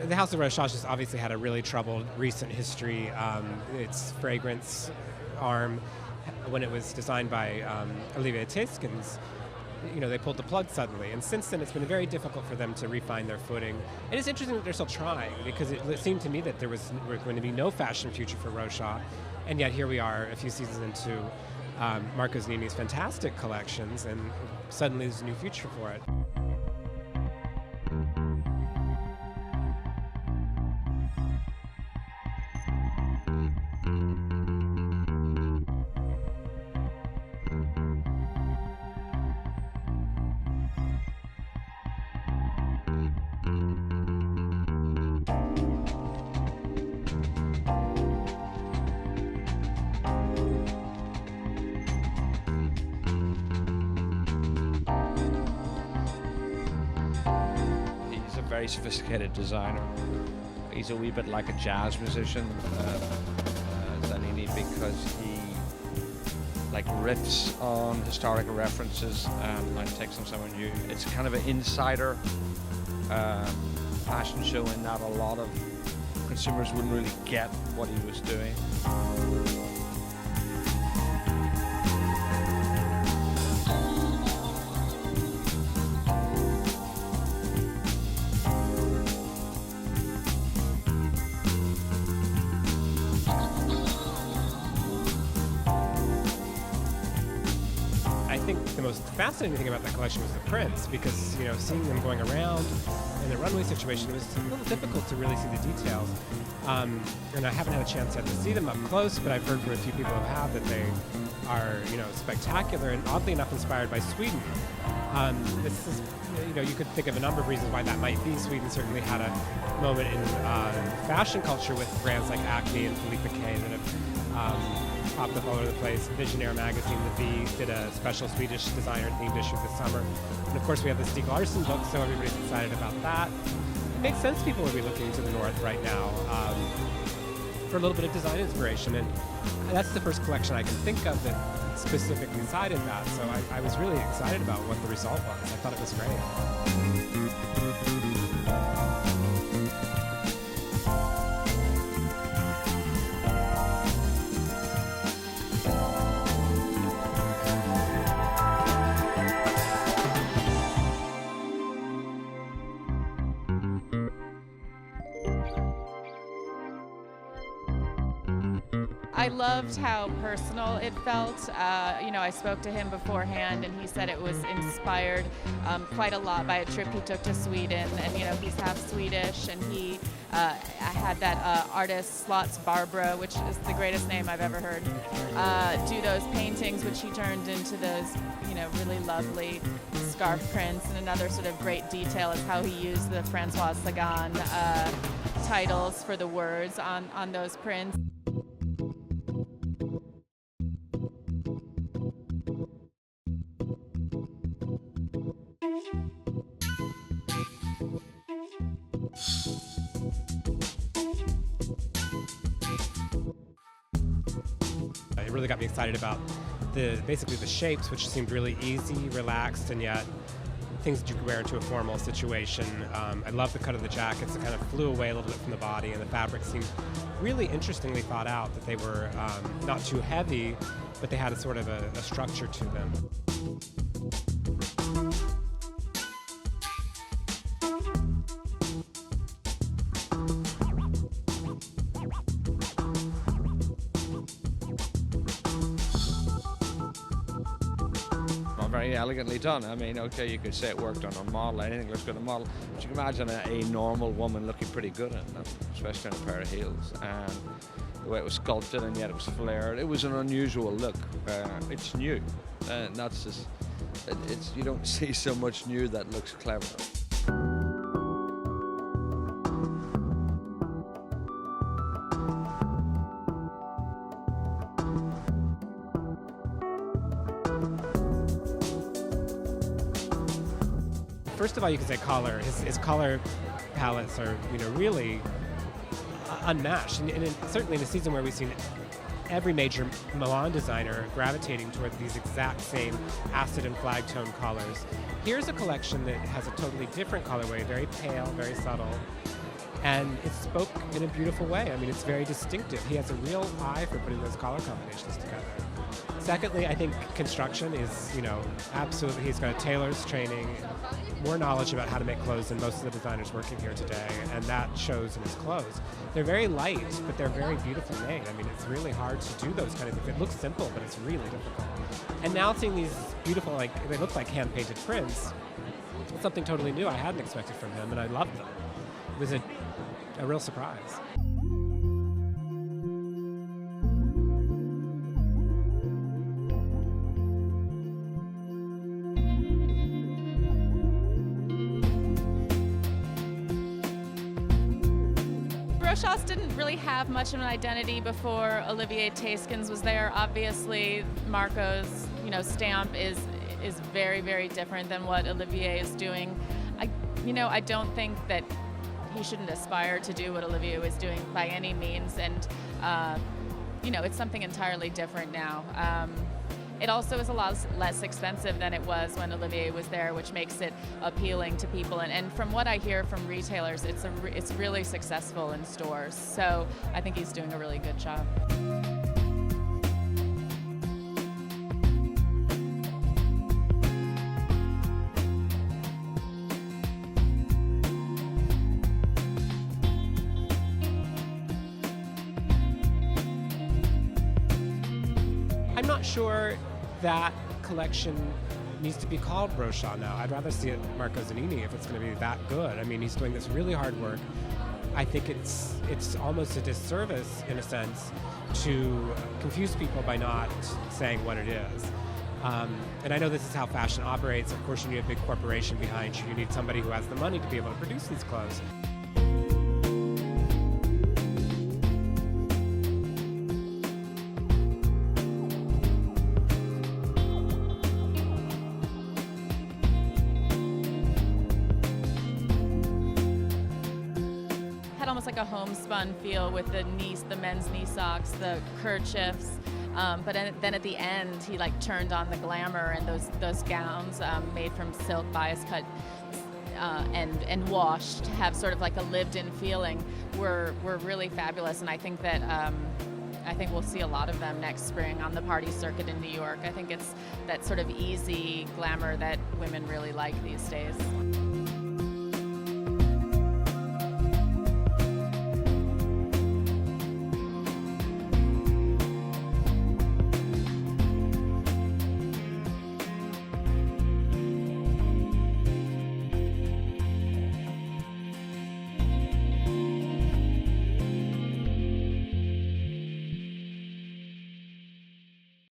the House of Rochas has obviously had a really troubled recent history. Its fragrance arm, when it was designed by Olivier Teskens, they pulled the plug suddenly. And since then, it's been very difficult for them to refine their footing. And it's interesting that they're still trying, because it seemed to me that there was going to be no fashion future for Rochas. And yet here we are a few seasons into Marco Zanini's fantastic collections, and suddenly there's a new future for it. Very sophisticated designer. He's a wee bit like a jazz musician, Zanini, because he riffs on historical references and takes them somewhere new. It's kind of an insider fashion show in that a lot of consumers wouldn't really get what he was doing. I think the most fascinating thing about that collection was the prints, because seeing them going around in the runway situation, it was a little difficult to really see the details. And I haven't had a chance yet to see them up close, but I've heard from a few people who have that they are spectacular and oddly enough inspired by Sweden. This is you could think of a number of reasons why that might be. Sweden certainly had a moment in fashion culture with brands like Acne and Philippe K that have popped up all over the place. Visionary magazine, The V, did a special Swedish designer-themed issue this summer. And of course we have the Stieg Larsson book, so everybody's excited about that. It makes sense people would be looking to the north right now for a little bit of design inspiration. And that's the first collection I can think of that specifically cited that. So I was really excited about what the result was. I thought it was great. I loved how personal it felt. I spoke to him beforehand, and he said it was inspired quite a lot by a trip he took to Sweden. And he's half Swedish, and he had that artist Slots Barbara, which is the greatest name I've ever heard, do those paintings, which he turned into those really lovely scarf prints. And another sort of great detail is how he used the Francois Sagan titles for the words on those prints. It really got me excited about basically the shapes, which seemed really easy, relaxed, and yet things that you could wear into a formal situation. I love the cut of the jackets. It kind of flew away a little bit from the body, and the fabric seemed really interestingly thought out, that they were not too heavy, but they had a sort of a structure to them. Very elegantly done. I mean, okay, you could say it worked on a model, anything looks good on a model, but you can imagine a normal woman looking pretty good in it, especially on a pair of heels. And the way it was sculpted, and yet it was flared. It was an unusual look. It's new, and that's just, you don't see so much new that looks clever. First of all, you could say color. His color palettes are, really unmatched, and certainly in a season where we've seen every major Milan designer gravitating toward these exact same acid and flag tone colors. Here's a collection that has a totally different colorway, very pale, very subtle, And it spoke in a beautiful way. I mean, it's very distinctive. He has a real eye for putting those color combinations together. Secondly, I think construction is, absolutely, he's got a tailor's training, more knowledge about how to make clothes than most of the designers working here today, and that shows in his clothes. They're very light, but they're very beautifully made. I mean, it's really hard to do those kind of things. It looks simple, but it's really difficult. And now seeing these beautiful, they look like hand-painted prints, it's something totally new I hadn't expected from him, and I loved them. It was a real surprise. Rochas didn't really have much of an identity before Olivier Taskins was there. Obviously, Marco's stamp is very, very different than what Olivier is doing. I don't think that he shouldn't aspire to do what Olivier was doing by any means, and it's something entirely different now. It also is a lot less expensive than it was when Olivier was there, which makes it appealing to people. And from what I hear from retailers, it's really successful in stores. So I think he's doing a really good job. I'm not sure that collection needs to be called Rochas now. I'd rather see it Marco Zanini if it's going to be that good. I mean, he's doing this really hard work. I think it's almost a disservice, in a sense, to confuse people by not saying what it is. And I know this is how fashion operates. Of course, you need a big corporation behind you. You need somebody who has the money to be able to produce these clothes. Had almost like a homespun feel with the men's knee socks, the kerchiefs, but then at the end he turned on the glamour, and those gowns made from silk, bias cut, and washed to have sort of like a lived-in feeling were really fabulous, and I think we'll see a lot of them next spring on the party circuit in New York. I think it's that sort of easy glamour that women really like these days.